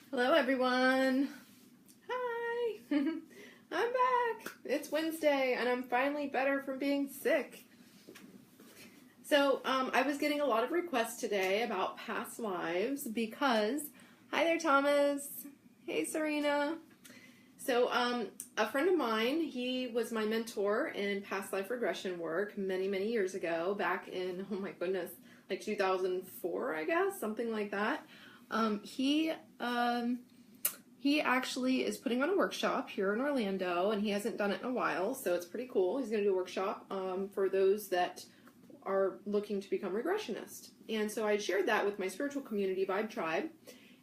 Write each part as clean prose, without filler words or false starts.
Hello everyone. Hi. I'm back. It's Wednesday and I'm finally better from being sick. So I was getting a lot of requests today about past lives because, hi there Thomas. Hey Serena. So a friend of mine, he was my mentor in past life regression work many years ago, back in, oh my goodness, like 2004, I guess, something like that. He actually is putting on a workshop here in Orlando, and he hasn't done it in a while, so it's pretty cool. He's going to do a workshop for those that are looking to become regressionists. And so I shared that with my spiritual community, Vibe Tribe,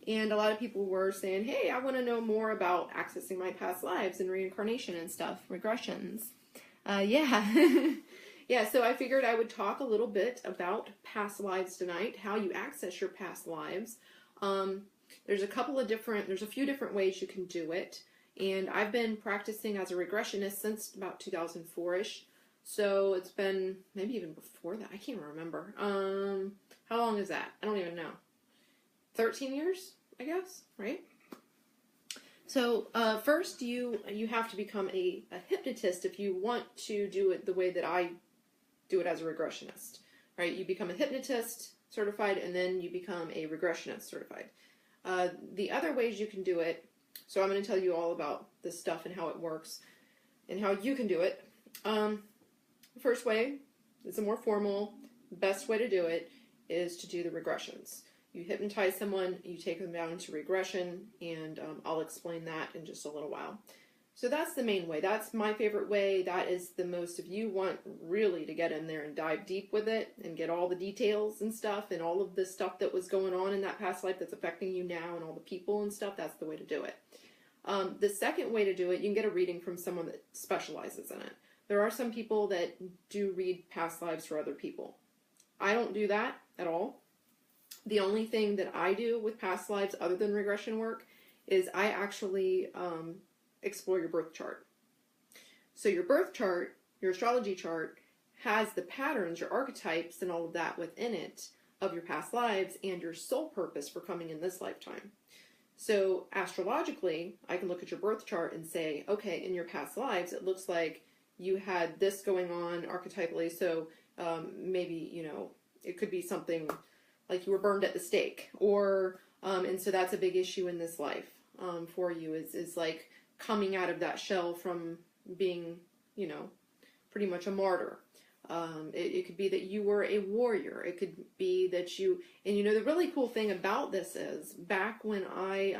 and a lot of people were saying, hey, I want to know more about accessing my past lives and reincarnation and stuff, regressions. Yeah. Yeah, so I figured I would talk a little bit about past lives tonight, how you access your past lives. There's a few different ways you can do it, and I've been practicing as a regressionist since about 2004-ish, so it's been maybe even before that. I can't remember. How long is that? I don't even know. 13 years, I guess, right? So first you have to become a hypnotist if you want to do it the way that I do it as a regressionist, right? You become a hypnotist certified, and then you become a regressionist certified. The other ways you can do it, so I'm going to tell you all about this stuff and how it works and how you can do it. The first way is a more formal, best way to do it is to do the regressions. You hypnotize someone, you take them down into regression, and I'll explain that in just a little while. So that's the main way. That's my favorite way. That is the most, if you want really to get in there and dive deep with it and get all the details and stuff and all of the stuff that was going on in that past life that's affecting you now and all the people and stuff, that's the way to do it. The second way to do it, you can get a reading from someone that specializes in it. There are some people that do read past lives for other people. I don't do that at all. The only thing that I do with past lives other than regression work is I actually explore your birth chart. So your birth chart, your astrology chart, has the patterns, your archetypes, and all of that within it of your past lives and your soul purpose for coming in this lifetime. So astrologically, I can look at your birth chart and say, okay, in your past lives, it looks like you had this going on archetypally. So maybe, it could be something like you were burned at the stake, or and so that's a big issue in this life for you is like coming out of that shell from being, pretty much a martyr. It could be that you were a warrior. It could be that you, and the really cool thing about this is, back when I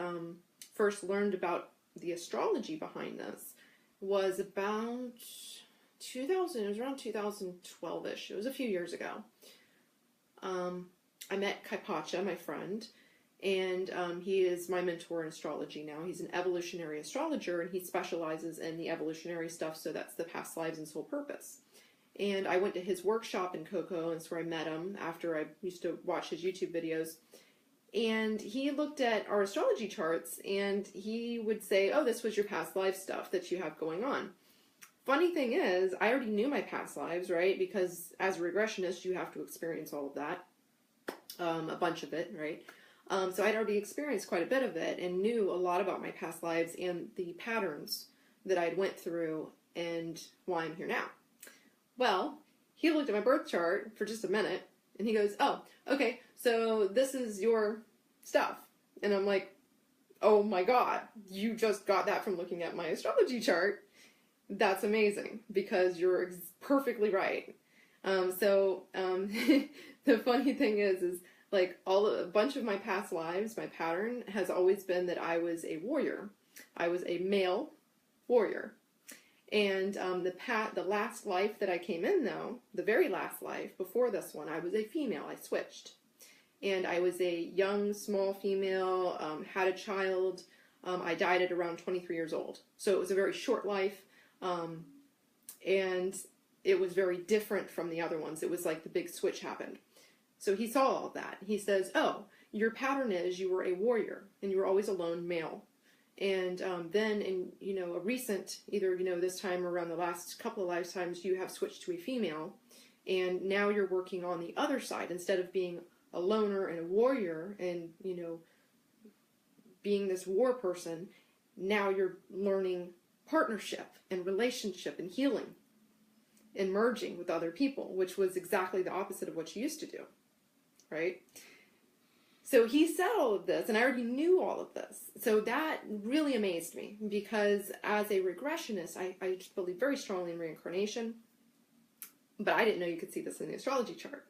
first learned about the astrology behind this was about 2000, it was around 2012-ish. It was a few years ago. I met Kaipacha, my friend, and he is my mentor in astrology now. He's an evolutionary astrologer, and he specializes in the evolutionary stuff, so that's the past lives and soul purpose. And I went to his workshop in Cocoa, and that's where I met him after I used to watch his YouTube videos. And he looked at our astrology charts, and he would say, oh, this was your past life stuff that you have going on. Funny thing is, I already knew my past lives, right? Because as a regressionist, you have to experience all of that, a bunch of it, right? So I'd already experienced quite a bit of it and knew a lot about my past lives and the patterns that I'd went through and why I'm here now. Well, he looked at my birth chart for just a minute and he goes, oh, okay, so this is your stuff. And I'm like, oh my God, you just got that from looking at my astrology chart. That's amazing because you're perfectly right. The funny thing is like a bunch of my past lives, my pattern has always been that I was a warrior. I was a male warrior. And the last life that I came in, though, the very last life before this one, I was a female. I switched. And I was a young, small female, had a child. I died at around 23 years old. So it was a very short life. And it was very different from the other ones. It was like the big switch happened. So he saw all that. He says, oh, your pattern is you were a warrior and you were always a lone male. And then in, a recent, either, this time or around the last couple of lifetimes, you have switched to a female. And now you're working on the other side. Instead of being a loner and a warrior and, being this war person, now you're learning partnership and relationship and healing and merging with other people, which was exactly the opposite of what you used to do, right? So he said all of this, and I already knew all of this. So that really amazed me, because as a regressionist, I believe very strongly in reincarnation, but I didn't know you could see this in the astrology chart.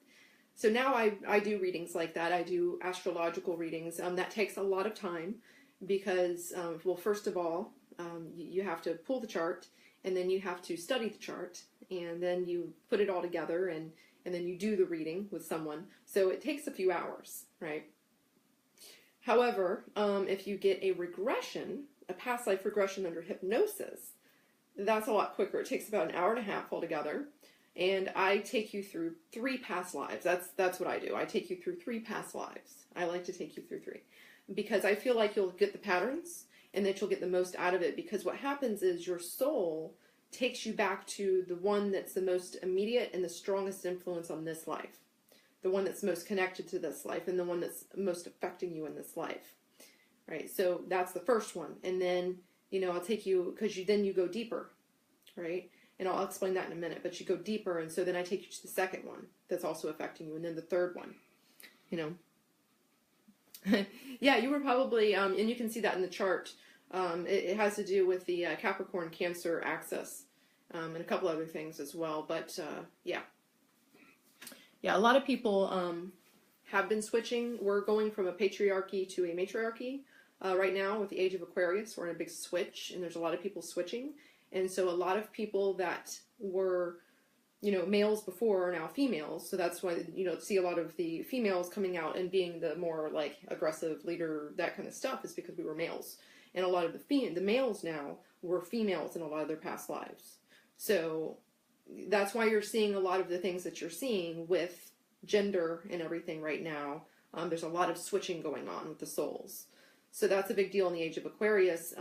So now I do readings like that. I do astrological readings. That takes a lot of time because, well, first of all, you have to pull the chart, and then you have to study the chart, and then you put it all together, and then you do the reading with someone. So it takes a few hours, right? However, if you get a regression, a past life regression under hypnosis, that's a lot quicker. It takes about an hour and a half altogether. And I take you through 3 past lives. That's what I do. I take you through 3 past lives. I like to take you through 3. Because I feel like you'll get the patterns and that you'll get the most out of it. Because what happens is your soul takes you back to the one that's the most immediate and the strongest influence on this life. The one that's most connected to this life and the one that's most affecting you in this life. Right? So that's the first one. And then, I'll take you, because then you go deeper. Right? And I'll explain that in a minute, but you go deeper, and so then I take you to the second one that's also affecting you, and then the third one, Yeah, you were probably, and you can see that in the chart. It has to do with the Capricorn Cancer axis, and a couple other things as well, but yeah. Yeah, a lot of people have been switching. We're going from a patriarchy to a matriarchy right now with the age of Aquarius. We're in a big switch, and there's a lot of people switching. And so a lot of people that were, males before are now females. So that's why, see a lot of the females coming out and being the more like aggressive leader, that kind of stuff, is because we were males. And a lot of the males now were females in a lot of their past lives. So that's why you're seeing a lot of the things that you're seeing with gender and everything right now. There's a lot of switching going on with the souls. So that's a big deal in the age of Aquarius.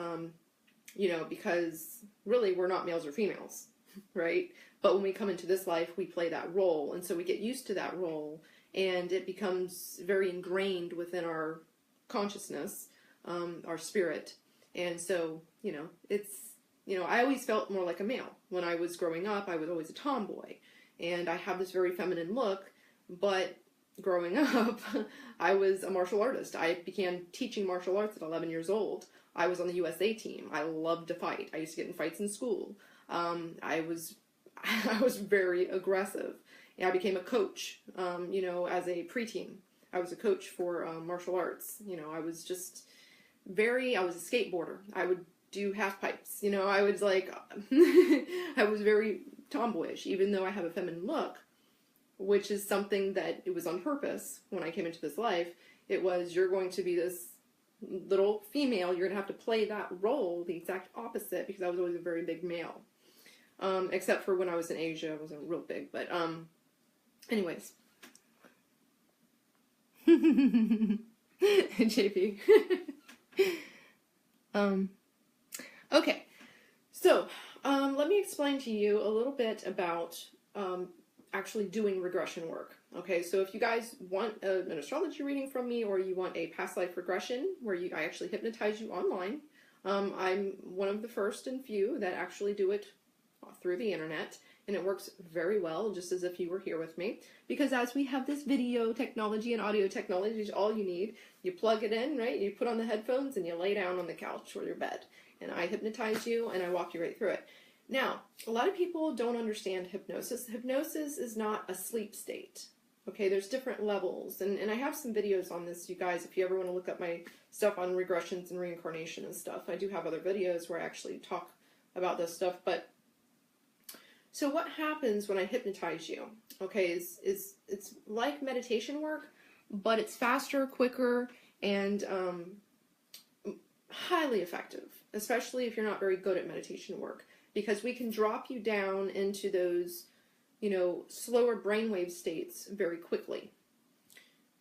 Because really we're not males or females, right? But when we come into this life, we play that role. And so we get used to that role, and it becomes very ingrained within our consciousness, our spirit. And so, I always felt more like a male. When I was growing up, I was always a tomboy. And I have this very feminine look, but growing up, I was a martial artist. I began teaching martial arts at 11 years old. I was on the USA team. I loved to fight. I used to get in fights in school. I was very aggressive. And I became a coach, as a preteen. I was a coach for martial arts. I was just I was a skateboarder. I would do half pipes. I was like, I was very tomboyish, even though I have a feminine look, which is something that it was on purpose when I came into this life. It was, you're going to be this little female, you're going to have to play that role the exact opposite, because I was always a very big male. Except for when I was in Asia, I wasn't real big, but anyways. JP. Okay, so let me explain to you a little bit about actually doing regression work. Okay, so if you guys want an astrology reading from me, or you want a past life regression where I actually hypnotize you online, I'm one of the first and few that actually do it through the internet, and it works very well, just as if you were here with me, because as we have this video technology and audio technology, is all you need. You plug it in, right? You put on the headphones and you lay down on the couch or your bed, and I hypnotize you and I walk you right through it. Now, a lot of people don't understand hypnosis. Hypnosis is not a sleep state. Okay, there's different levels, and I have some videos on this, you guys, if you ever want to look up my stuff on regressions and reincarnation and stuff. I do have other videos where I actually talk about this stuff, but so what happens when I hypnotize you, okay, is it's like meditation work, but it's faster, quicker, and highly effective, especially if you're not very good at meditation work, because we can drop you down into those, slower brainwave states very quickly,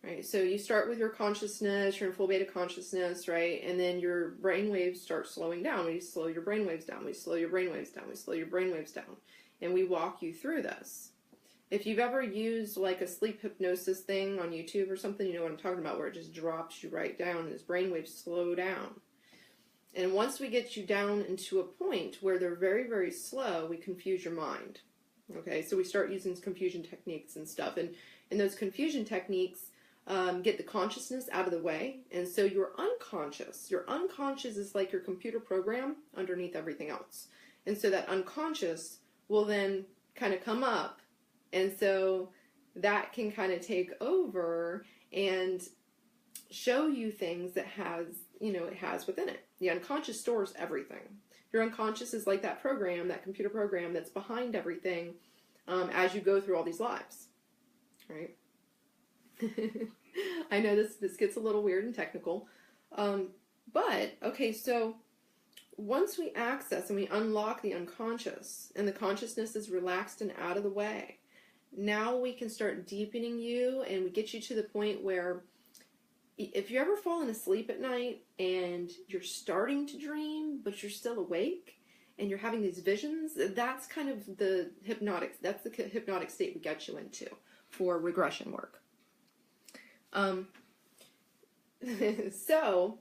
right? So you start with your consciousness, you're in full beta consciousness, right? And then your brainwaves start slowing down. We slow your brainwaves down, we slow your brainwaves down, we slow your brainwaves down. And we walk you through this. If you've ever used like a sleep hypnosis thing on YouTube or something, you know what I'm talking about, where it just drops you right down and his brainwaves slow down. And once we get you down into a point where they're very, very slow, we confuse your mind. Okay, so we start using confusion techniques and stuff. And those confusion techniques get the consciousness out of the way. And so your unconscious is like your computer program underneath everything else. And so that unconscious will then kind of come up. And so that can kind of take over and show you things that it has within it. The unconscious stores everything. Your unconscious is like that program, that computer program that's behind everything as you go through all these lives, right? I know this gets a little weird and technical, but okay, so once we access and we unlock the unconscious and the consciousness is relaxed and out of the way, now we can start deepening you, and we get you to the point where if you're ever falling asleep at night and you're starting to dream, but you're still awake and you're having these visions, that's kind of the hypnotic state we get you into for regression work. So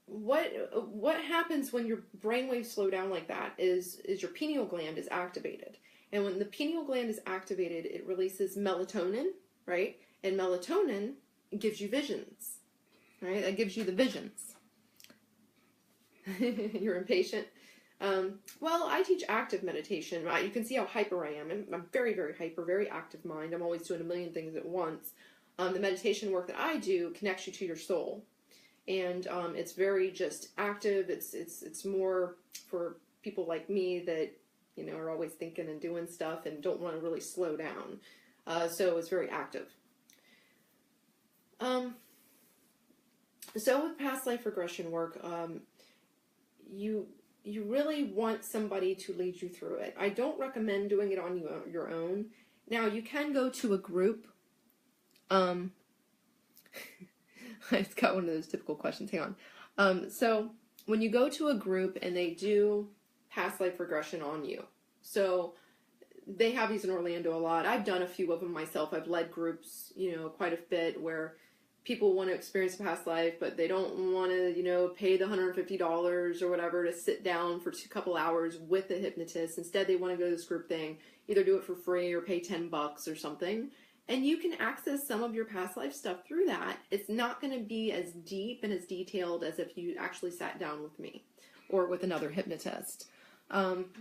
what happens when your brainwaves slow down like that is your pineal gland is activated. And when the pineal gland is activated, it releases melatonin, right? And melatonin gives you visions, right? That gives you the visions. You're impatient. Well, I teach active meditation. You can see how hyper I am. I'm very, very hyper, very active mind. I'm always doing a million things at once. The meditation work that I do connects you to your soul. And it's very just active. It's more for people like me that, are always thinking and doing stuff and don't want to really slow down. So it's very active. So with past life regression work, you really want somebody to lead you through it. I don't recommend doing it on your own. Now, you can go to a group. It's got one of those typical questions. Hang on. So when you go to a group and they do past life regression on you, so they have these in Orlando a lot. I've done a few of them myself. I've led groups, quite a bit where people want to experience a past life, but they don't want to, pay the $150 or whatever to sit down for a couple hours with a hypnotist. Instead, they want to go to this group thing, either do it for free or pay $10 or something. And you can access some of your past life stuff through that. It's not going to be as deep and as detailed as if you actually sat down with me or with another hypnotist.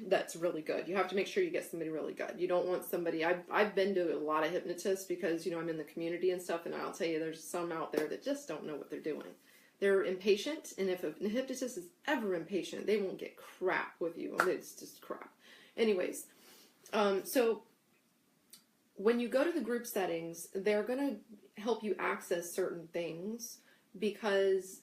That's really good. You have to make sure you get somebody really good. You don't want somebody, I've been to a lot of hypnotists because, I'm in the community and stuff, and I'll tell you, there's some out there that just don't know what they're doing. They're impatient, and if a hypnotist is ever impatient, they won't get crap with you. It's just crap. Anyways, so when you go to the group settings, they're going to help you access certain things because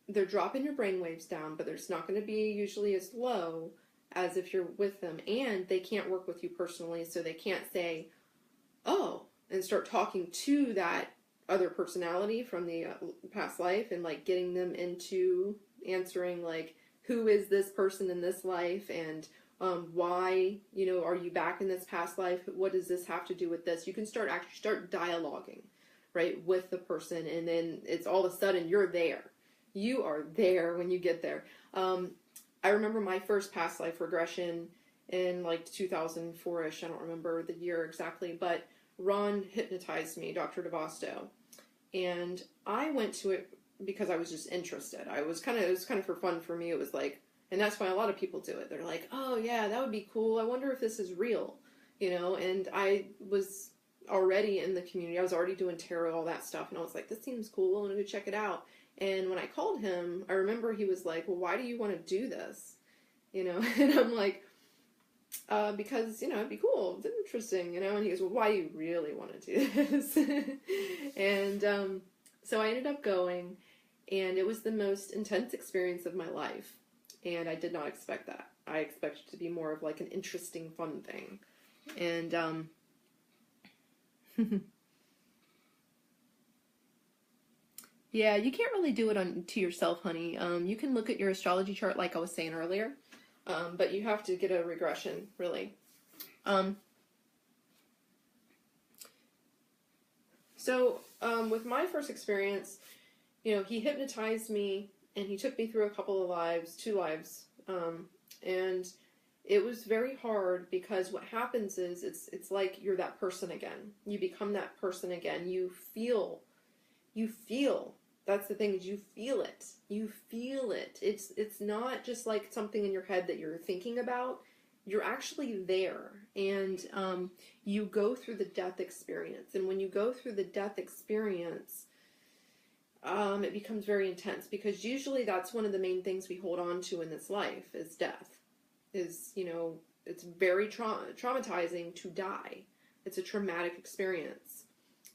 they're dropping your brain waves down, but it's not going to be usually as low as if you're with them, and they can't work with you personally, so they can't say, oh, and start talking to that other personality from the past life and like getting them into answering like, who is this person in this life, and why, are you back in this past life? What does this have to do with this? You can start dialoguing, right, with the person, and then it's all of a sudden you're there. You are there when you get there. I remember my first past life regression in like 2004-ish. I don't remember the year exactly, but Ron hypnotized me, Dr. DeVosto, and I went to it because I was just interested. It was kind of for fun for me. It was like, and that's why a lot of people do it. They're like, oh yeah, that would be cool. I wonder if this is real, and I was already in the community. I was already doing tarot, all that stuff, and I was like, this seems cool. I want to go check it out. And when I called him, I remember he was like, well, why do you want to do this? And I'm like, because, it'd be cool. It's interesting, And he goes, well, why do you really want to do this? And so I ended up going, and it was the most intense experience of my life. And I did not expect that. I expected it to be more of like an interesting, fun thing. And, yeah, you can't really do it to yourself, honey. You can look at your astrology chart like I was saying earlier, but you have to get a regression, really. So, with my first experience, he hypnotized me and he took me through a couple of lives, 2 lives, and it was very hard because what happens is it's like you're that person again. You become that person again. You feel. That's the thing, is you feel it. You feel it. It's not just like something in your head that you're thinking about. You're actually there, and you go through the death experience. And when you go through the death experience, it becomes very intense, because usually that's one of the main things we hold on to in this life is death. It's very traumatizing to die. It's a traumatic experience.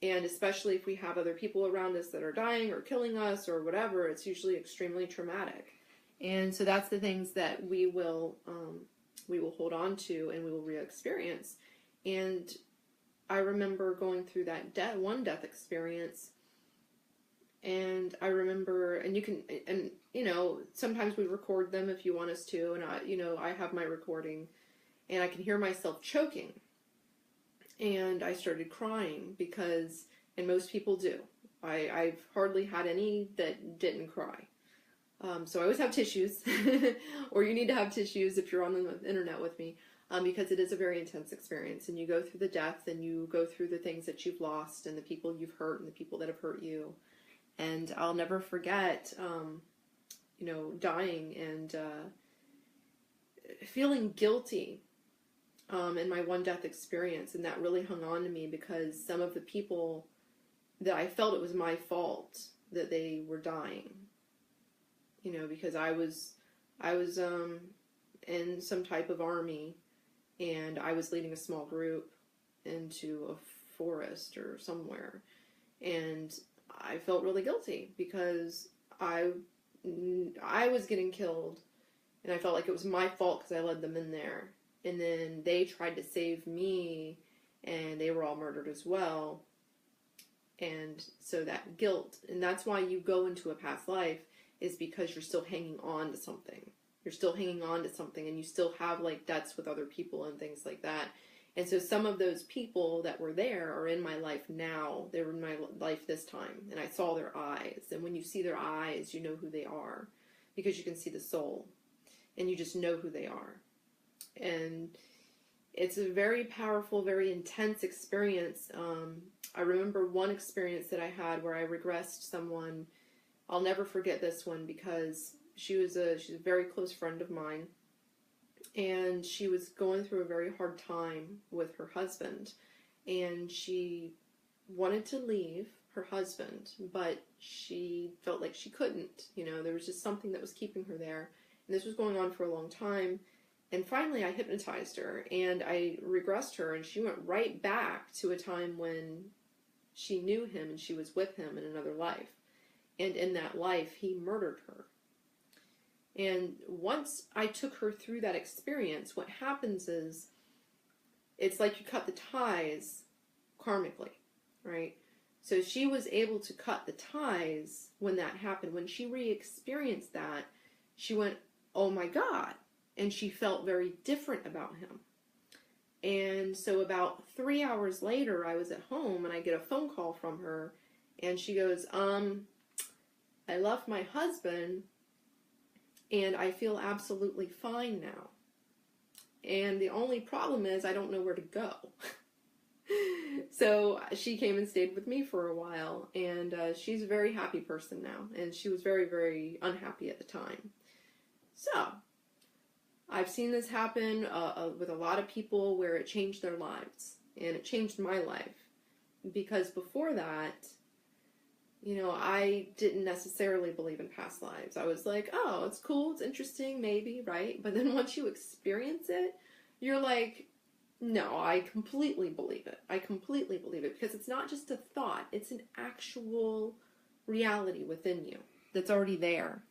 And especially if we have other people around us that are dying or killing us or whatever, it's usually extremely traumatic. And so that's the things that we will hold on to and we will re-experience. And I remember going through that death experience, and I remember, and sometimes we record them if you want us to, and I have my recording, and I can hear myself choking. And I started crying and most people do. I've hardly had any that didn't cry. So I always have tissues, or you need to have tissues if you're on the internet with me, because it is a very intense experience. And you go through the death, and you go through the things that you've lost, and the people you've hurt, and the people that have hurt you. And I'll never forget, dying and feeling guilty in my one death experience, and that really hung on to me, because some of the people that I felt it was my fault that they were dying, because I was in some type of army, and I was leading a small group into a forest or somewhere, and I felt really guilty because I was getting killed, and I felt like it was my fault because I led them in there. And then they tried to save me, and they were all murdered as well. And so that guilt, and that's why you go into a past life, is because you're still hanging on to something. You're still hanging on to something, and you still have like debts with other people and things like that. And so some of those people that were there are in my life now. They were in my life this time, and I saw their eyes. And when you see their eyes, you know who they are, because you can see the soul, and you just know who they are. And it's a very powerful, very intense experience. I remember one experience that I had where I regressed someone. I'll never forget this one, because she's a very close friend of mine, and she was going through a very hard time with her husband, and she wanted to leave her husband, but she felt like she couldn't. There was just something that was keeping her there, and this was going on for a long time. And finally, I hypnotized her, and I regressed her, and she went right back to a time when she knew him, and she was with him in another life. And in that life, he murdered her. And once I took her through that experience, what happens is, it's like you cut the ties karmically, right? So she was able to cut the ties when that happened. When she re-experienced that, she went, oh my God. And she felt very different about him. And so about 3 hours later, I was at home, and I get a phone call from her, and she goes, I left my husband, and I feel absolutely fine now. And the only problem is I don't know where to go. So she came and stayed with me for a while, and she's a very happy person now, and she was very, very unhappy at the time. So I've seen this happen with a lot of people where it changed their lives, and it changed my life, because before that, I didn't necessarily believe in past lives. I was like, oh, it's cool, it's interesting, maybe, right? But then once you experience it, you're like, no, I completely believe it. I completely believe it, because it's not just a thought, it's an actual reality within you that's already there.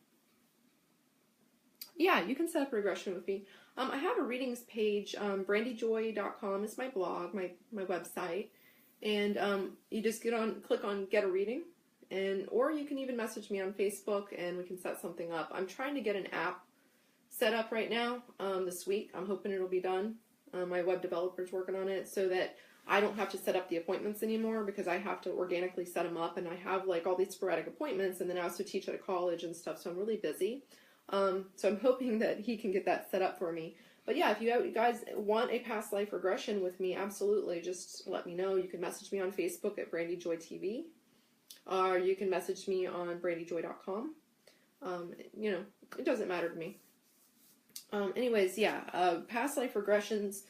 Yeah, you can set up regression with me. I have a readings page. brandyjoy.com is my blog, my website. And you just click on get a reading. Or you can even message me on Facebook, and we can set something up. I'm trying to get an app set up right now this week. I'm hoping it'll be done. My web developer's working on it, so that I don't have to set up the appointments anymore because I have to organically set them up, and I have like all these sporadic appointments, and then I also teach at a college and stuff, so I'm really busy. So I'm hoping that he can get that set up for me. But yeah, if you guys want a past life regression with me, absolutely, just let me know. You can message me on Facebook at BrandyJoyTV, or you can message me on brandyjoy.com. You know, it doesn't matter to me. Anyways, yeah, past life regressions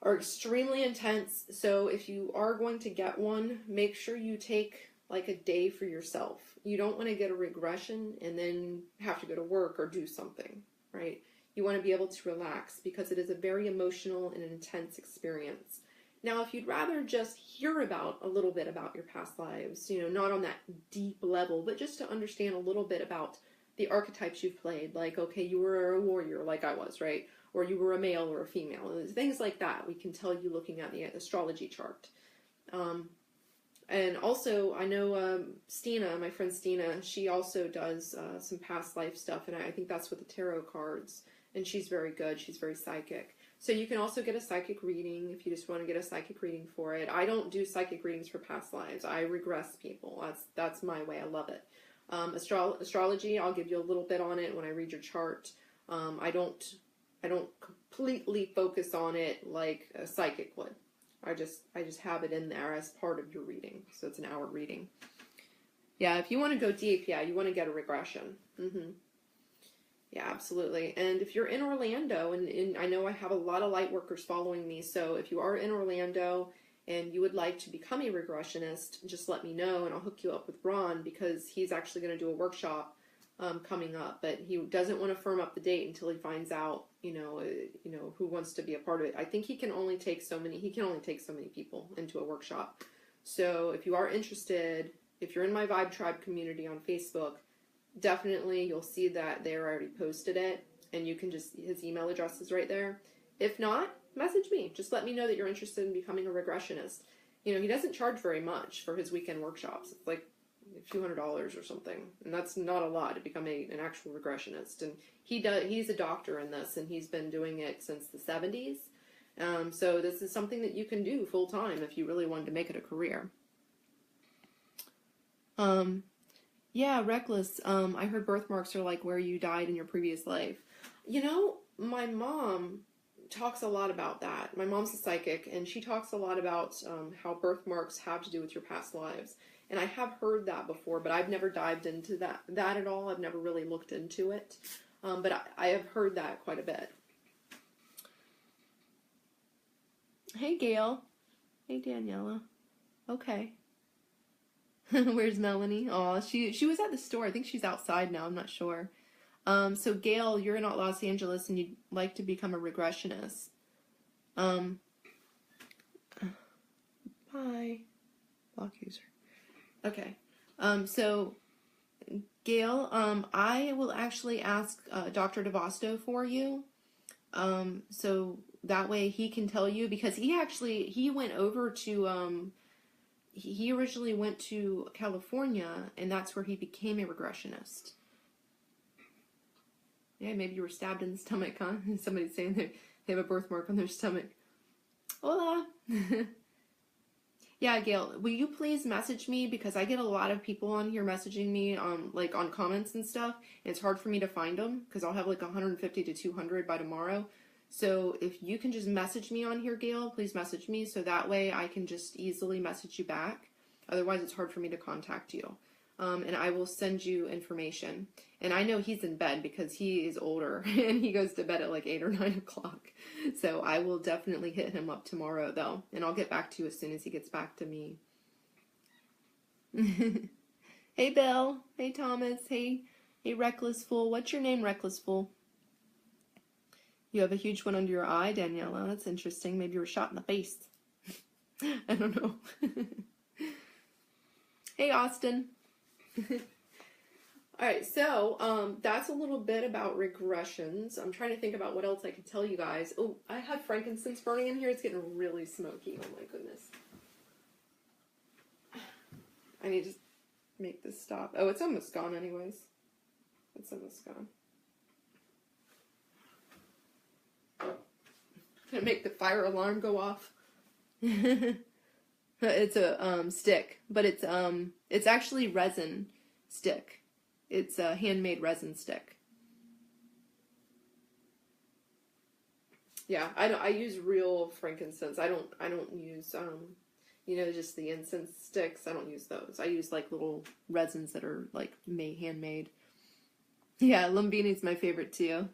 are extremely intense. So if you are going to get one, make sure you take like a day for yourself. You don't want to get a regression and then have to go to work or do something, right? You want to be able to relax because it is a very emotional and intense experience. Now, if you'd rather just hear about a little bit about your past lives, you know, not on that deep level, but just to understand a little bit about the archetypes you've played, like, okay, you were a warrior like I was, right? Or you were a male or a female, things like that. We can tell you looking at the astrology chart. And also, I know Stina, my friend Stina, she also does some past life stuff, and I think that's with the tarot cards, and she's very good. She's very psychic. So you can also get a psychic reading if you just want to get a psychic reading for it. I don't do psychic readings for past lives. I regress people. That's my way. I love it. Astrology, I'll give you a little bit on it when I read your chart. I don't completely focus on it like a psychic would. I just have it in there as part of your reading. So it's an hour reading. Yeah, if you want to go deep, yeah, you want to get a regression. Yeah, absolutely. And if you're in Orlando, and I know I have a lot of light workers following me, so if you are in Orlando and you would like to become a regressionist, just let me know and I'll hook you up with Ron, because he's actually going to do a workshop coming up, but he doesn't want to firm up the date until he finds out, you know, who wants to be a part of it. I think he can only take so many people into a workshop. So if you are interested, if you're in my Vibe Tribe community on Facebook, definitely you'll see that they already posted it, and you can just, his email address is right there. If not, message me. Just let me know that you're interested in becoming a regressionist. You know, he doesn't charge very much for his weekend workshops. It's like a few $100s or something, and that's not a lot to become an actual regressionist. And he's a doctor in this, and he's been doing it since the 70s. So this is something that you can do full time if you really wanted to make it a career. Yeah, Reckless. I heard birthmarks are like where you died in your previous life. You know, my mom talks a lot about that. My mom's a psychic, and she talks a lot about how birthmarks have to do with your past lives. And I have heard that before, but I've never dived into that at all. I've never really looked into it. But I have heard that quite a bit. Hey, Gail. Hey, Daniela. Okay. Where's Melanie? Oh, she was at the store. I think she's outside now. I'm not sure. So Gail, you're in Los Angeles and you'd like to become a regressionist. Bye. Block user. Okay. So Gail, I will actually ask Dr. DeVosto for you. So that way he can tell you, because he went over to he originally went to California, and that's where he became a regressionist. Yeah, maybe you were stabbed in the stomach, huh? Somebody's saying they have a birthmark on their stomach. Hola! Yeah, Gail, will you please message me, because I get a lot of people on here messaging me like on comments and stuff, and it's hard for me to find them, because I'll have like 150 to 200 by tomorrow. So if you can just message me on here, Gail, please message me, so that way I can just easily message you back. Otherwise, it's hard for me to contact you. And I will send you information. And I know he's in bed because he is older, and he goes to bed at like 8 or 9 o'clock. So I will definitely hit him up tomorrow, though. And I'll get back to you as soon as he gets back to me. Hey, Bill. Hey, Thomas. Hey, Reckless Fool. What's your name, Reckless Fool? You have a huge one under your eye, Daniela. That's interesting. Maybe you were shot in the face. I don't know. Hey, Austin. Alright, so that's a little bit about regressions. I'm trying to think about what else I could tell you guys. Oh, I have frankincense burning in here. It's getting really smoky. Oh my goodness. I need to make this stop. Oh, it's almost gone anyways. It's almost gone. Gonna make the fire alarm go off. It's a stick, but it's actually resin stick. It's a handmade resin stick. Yeah, I use real frankincense. I don't use just the incense sticks. I don't use those. I use like little resins that are like handmade. Yeah, Lumbini's my favorite too.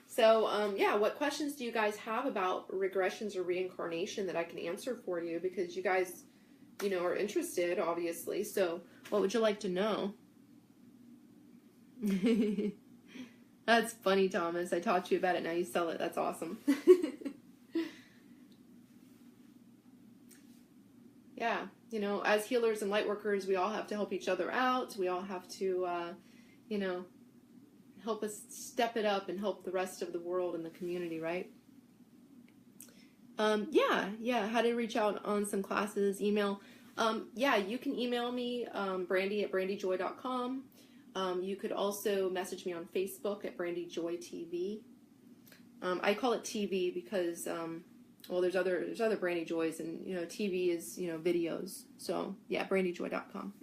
So, yeah, what questions do you guys have about regressions or reincarnation that I can answer for you? Because you guys, are interested, obviously. So, what would you like to know? That's funny, Thomas. I taught you about it. Now you sell it. That's awesome. Yeah, as healers and light workers, we all have to help each other out. We all have to, help us step it up and help the rest of the world and the community, right? Yeah. How to reach out on some classes, email. Yeah, you can email me, brandy@brandyjoy.com. You could also message me on Facebook at brandyjoytv. I call it TV because, there's other Brandy Joys, and TV is videos. So yeah, brandyjoy.com.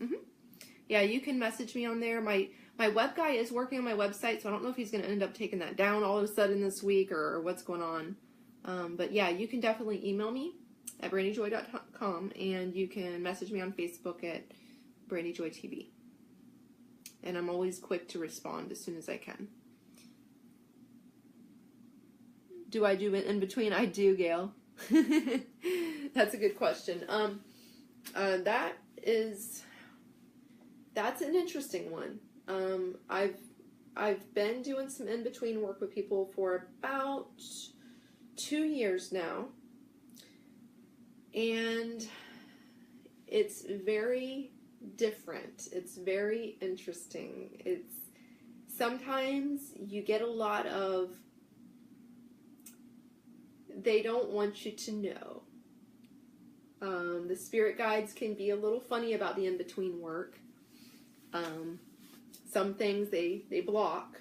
Yeah, you can message me on there. My web guy is working on my website, so I don't know if he's going to end up taking that down all of a sudden this week or what's going on. But yeah, you can definitely email me at brandyjoy.com, and you can message me on Facebook at brandyjoytv. And I'm always quick to respond as soon as I can. Do I do it in between? I do, Gail. That's a good question. That's an interesting one. I've been doing some in-between work with people for about 2 years now. And it's very different. It's very interesting. Sometimes you get a lot of, they don't want you to know. The spirit guides can be a little funny about the in-between work. Some things they block.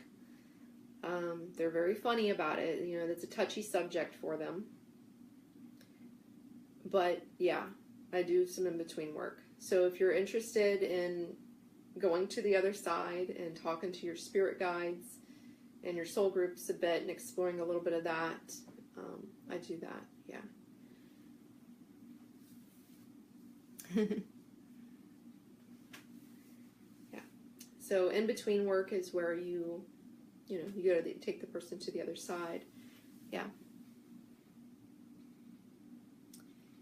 They're very funny about it. That's a touchy subject for them. But yeah, I do some in-between work. So if you're interested in going to the other side and talking to your spirit guides and your soul groups a bit and exploring a little bit of that, I do that, yeah. Yeah. So in-between work is where you go to take the person to the other side. Yeah.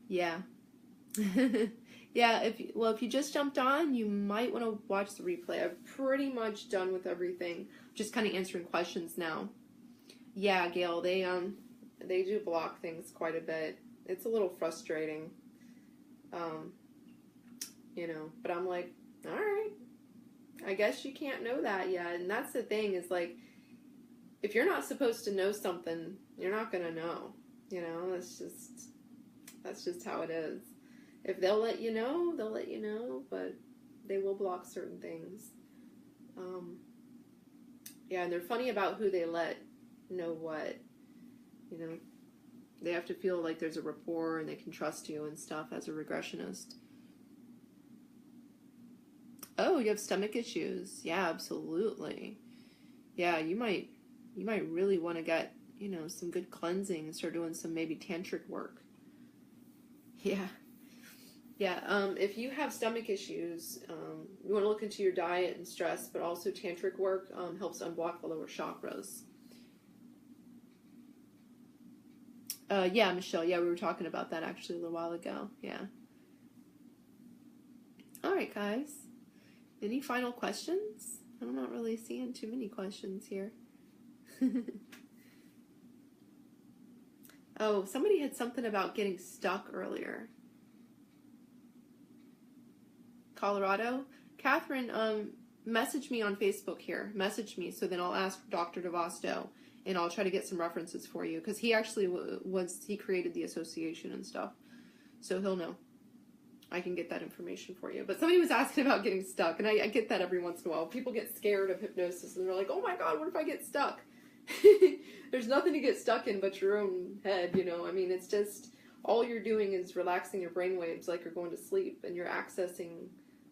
Yeah. Yeah, if you just jumped on, you might want to watch the replay. I've pretty much done with everything. Just kind of answering questions now. Yeah, Gail, they do block things quite a bit. It's a little frustrating. But I'm like, all right, I guess you can't know that yet. And that's the thing, is like, if you're not supposed to know something, you're not going to know. That's just how it is. If they'll let you know, they'll let you know, but they will block certain things. Yeah, and they're funny about who they let know what. They have to feel like there's a rapport and they can trust you and stuff as a regressionist. Oh, you have stomach issues. Yeah, absolutely. Yeah, you might really want to get, some good cleansing and start doing some maybe tantric work. Yeah. Yeah, if you have stomach issues, you want to look into your diet and stress, but also tantric work helps unblock the lower chakras. Yeah, Michelle, yeah, we were talking about that actually a little while ago, yeah. All right, guys. Any final questions? I'm not really seeing too many questions here. Oh, somebody had something about getting stuck earlier. Colorado? Catherine, message me on Facebook here. Message me, so then I'll ask Dr. DeVosto, and I'll try to get some references for you, because he actually he created the association and stuff, so he'll know. I can get that information for you. But somebody was asking about getting stuck, and I get that every once in a while. People get scared of hypnosis, and they're like, oh my God, what if I get stuck? There's nothing to get stuck in but your own head, you know. I mean, it's just, all you're doing is relaxing your brain waves like you're going to sleep, and you're accessing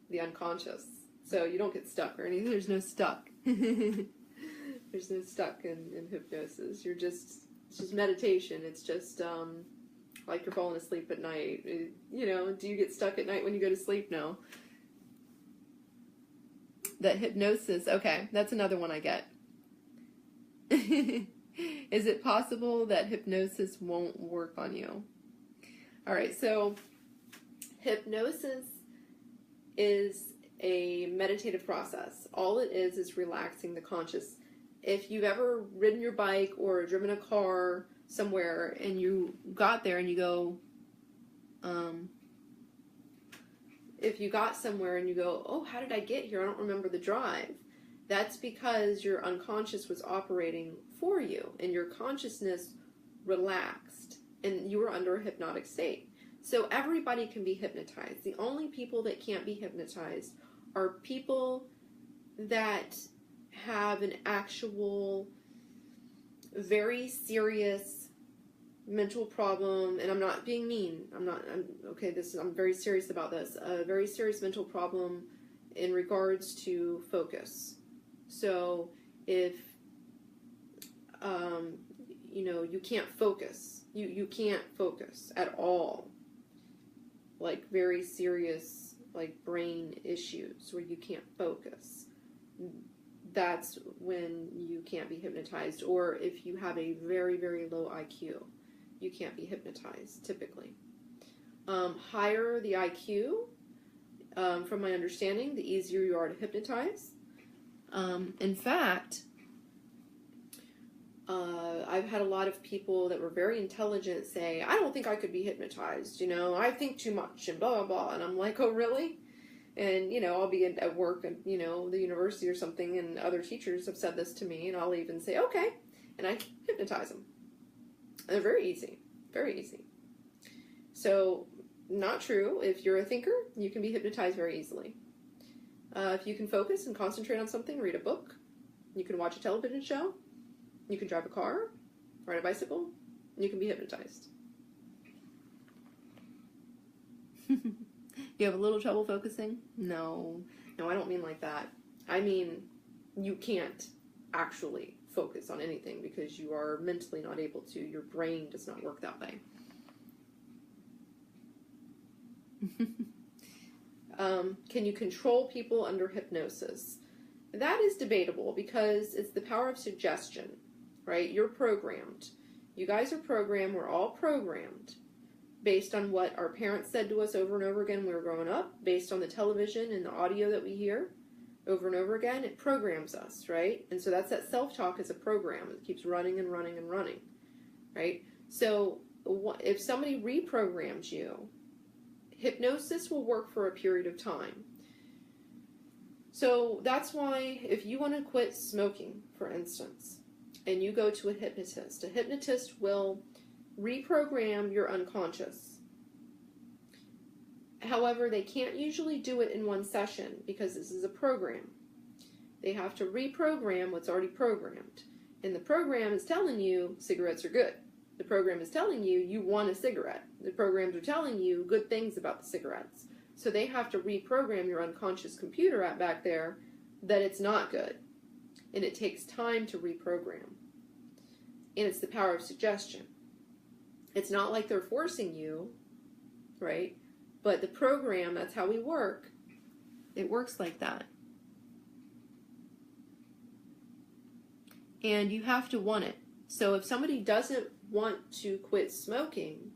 the unconscious. So you don't get stuck or anything. There's no stuck. There's no stuck in hypnosis. It's just meditation. It's just like you're falling asleep at night. You know, do you get stuck at night when you go to sleep? No. That hypnosis, okay, that's another one I get. Is it possible that hypnosis won't work on you? All right, so hypnosis is a meditative process. All it is relaxing the conscious. If you've ever ridden your bike or driven a car somewhere and you got there and you go, if you got somewhere and you go, oh, how did I get here? I don't remember the drive. That's because your unconscious was operating for you and your consciousness relaxed and you were under a hypnotic state. So everybody can be hypnotized. The only people that can't be hypnotized are people that have an actual very serious mental problem, and I'm not being mean. I'm very serious about this. A very serious mental problem in regards to focus. So if you can't focus, you can't focus at all, like very serious like brain issues where you can't focus, that's when you can't be hypnotized. Or if you have a very, very low IQ, you can't be hypnotized typically. Higher the IQ, from my understanding, the easier you are to hypnotize. In fact, I've had a lot of people that were very intelligent say, I don't think I could be hypnotized, I think too much and blah, blah, blah. And I'm like, oh, really? And, I'll be at work at, the university or something, and other teachers have said this to me, and I'll even say, okay, and I hypnotize them. They're very easy, very easy. So, not true. If you're a thinker, you can be hypnotized very easily. If you can focus and concentrate on something, read a book, you can watch a television show, you can drive a car, ride a bicycle, and you can be hypnotized. You have a little trouble focusing? No, I don't mean like that. I mean, you can't actually focus on anything because you are mentally not able to. Your brain does not work that way. Can you control people under hypnosis? That is debatable because it's the power of suggestion, right? You're programmed. You guys are programmed. We're all programmed based on what our parents said to us over and over again when we were growing up, based on the television and the audio that we hear over and over again. It programs us, right? And so that's that self-talk is a program. It keeps running and running and running, right? So if somebody reprograms you, hypnosis will work for a period of time. So that's why if you want to quit smoking, for instance, and you go to a hypnotist will reprogram your unconscious. However, they can't usually do it in one session because this is a program. They have to reprogram what's already programmed. And the program is telling you cigarettes are good. The program is telling you you want a cigarette. The programs are telling you good things about the cigarettes. So they have to reprogram your unconscious computer back there that it's not good. And it takes time to reprogram. And it's the power of suggestion. It's not like they're forcing you, right? But the program, that's how we work. It works like that. And you have to want it. So if somebody doesn't want to quit smoking,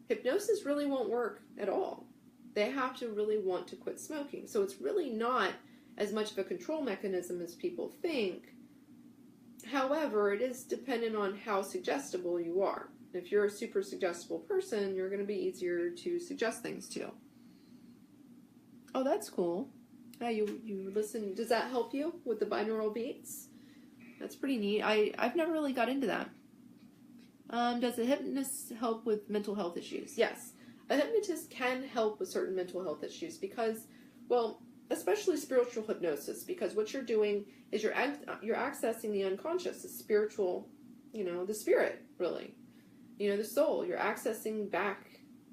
hypnosis really won't work at all. They have to really want to quit smoking. So it's really not as much of a control mechanism as people think. However, it is dependent on how suggestible you are. If you're a super suggestible person, you're going to be easier to suggest things to. Oh, that's cool. You listen. Does that help you with the binaural beats? That's pretty neat. I've never really got into that. Does a hypnotist help with mental health issues? Yes. A hypnotist can help with certain mental health issues because, well, especially spiritual hypnosis, because what you're doing is you're accessing the unconscious, the spiritual, the spirit, really, the soul. You're accessing back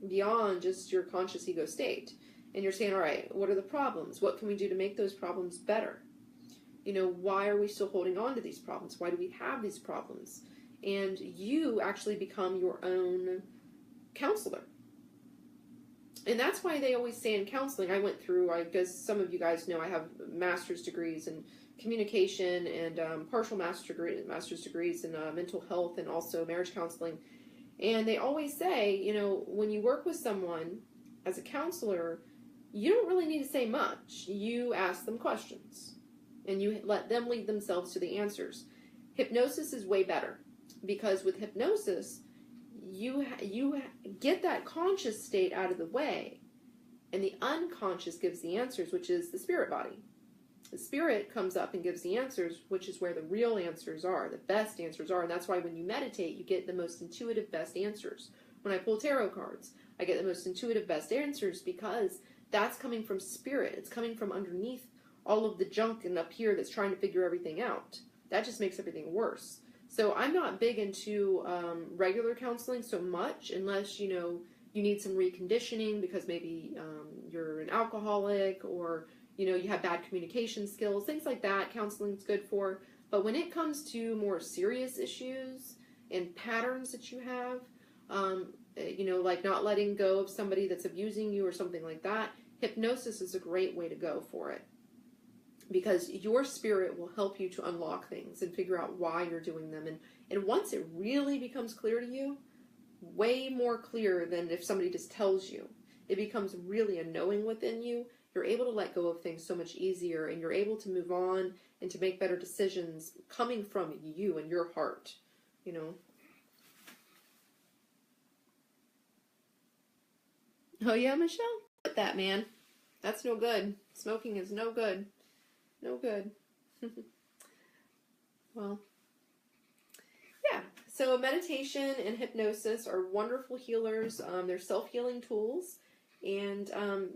beyond just your conscious ego state. And you're saying, all right, what are the problems? What can we do to make those problems better? Why are we still holding on to these problems? Why do we have these problems? And you actually become your own counselor. And that's why they always say in counseling, I went through, I guess some of you guys know I have master's degrees in communication and partial master's degrees in mental health and also marriage counseling. And they always say, when you work with someone as a counselor, you don't really need to say much. You ask them questions and you let them lead themselves to the answers. Hypnosis is way better, because with hypnosis, you get that conscious state out of the way, and the unconscious gives the answers, which is the spirit body. The spirit comes up and gives the answers, which is where the real answers are, the best answers are. And that's why when you meditate, you get the most intuitive, best answers. When I pull tarot cards, I get the most intuitive, best answers, because that's coming from spirit. It's coming from underneath all of the junk and up here that's trying to figure everything out. That just makes everything worse. So I'm not big into regular counseling so much, unless, you need some reconditioning because maybe you're an alcoholic, or, you have bad communication skills, things like that. Counseling's good for. But when it comes to more serious issues and patterns that you have, like not letting go of somebody that's abusing you or something like that, hypnosis is a great way to go for it. Because your spirit will help you to unlock things and figure out why you're doing them. And once it really becomes clear to you, way more clear than if somebody just tells you, it becomes really a knowing within you. You're able to let go of things so much easier, and you're able to move on and to make better decisions coming from you and your heart, Oh yeah, Michelle? With that, man. That's no good. Smoking is no good. No good. Well, yeah. So meditation and hypnosis are wonderful healers. They're self-healing tools. And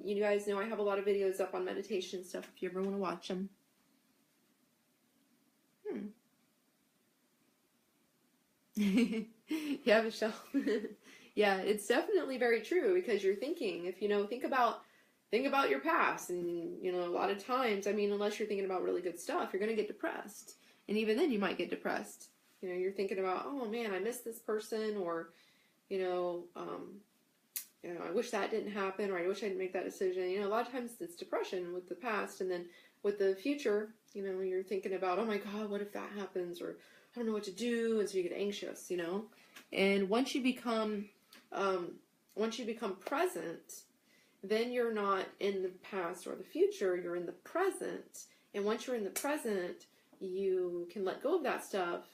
you guys know I have a lot of videos up on meditation stuff if you ever want to watch them. Yeah, Michelle. Yeah, it's definitely very true, because you're thinking, if think about your past, and a lot of times, unless you're thinking about really good stuff, you're going to get depressed. And even then you might get depressed. You're thinking about, oh man, I miss this person, or I wish that didn't happen, or I wish I didn't make that decision. A lot of times it's depression with the past, and then with the future, you're thinking about, oh my God, what if that happens, or I don't know what to do, and so you get anxious, And once you become present, then you're not in the past or the future, you're in the present. And once you're in the present, you can let go of that stuff.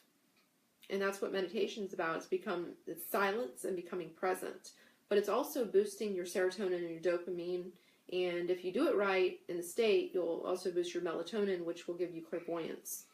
And that's what meditation is about. It's silence and becoming present. But it's also boosting your serotonin and your dopamine. And if you do it right in the state, you'll also boost your melatonin, which will give you clairvoyance.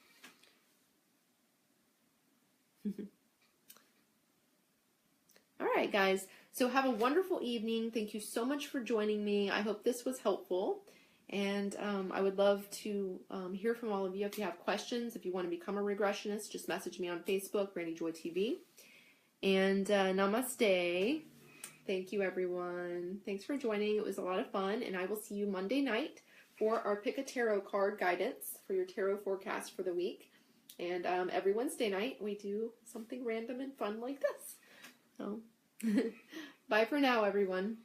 All right, guys. So have a wonderful evening. Thank you so much for joining me. I hope this was helpful. And I would love to hear from all of you. If you have questions, if you want to become a regressionist, just message me on Facebook, Randy Joy TV. And namaste. Thank you, everyone. Thanks for joining. It was a lot of fun. And I will see you Monday night for our Pick a Tarot card guidance for your tarot forecast for the week. And every Wednesday night, we do something random and fun like this. So, bye for now, everyone.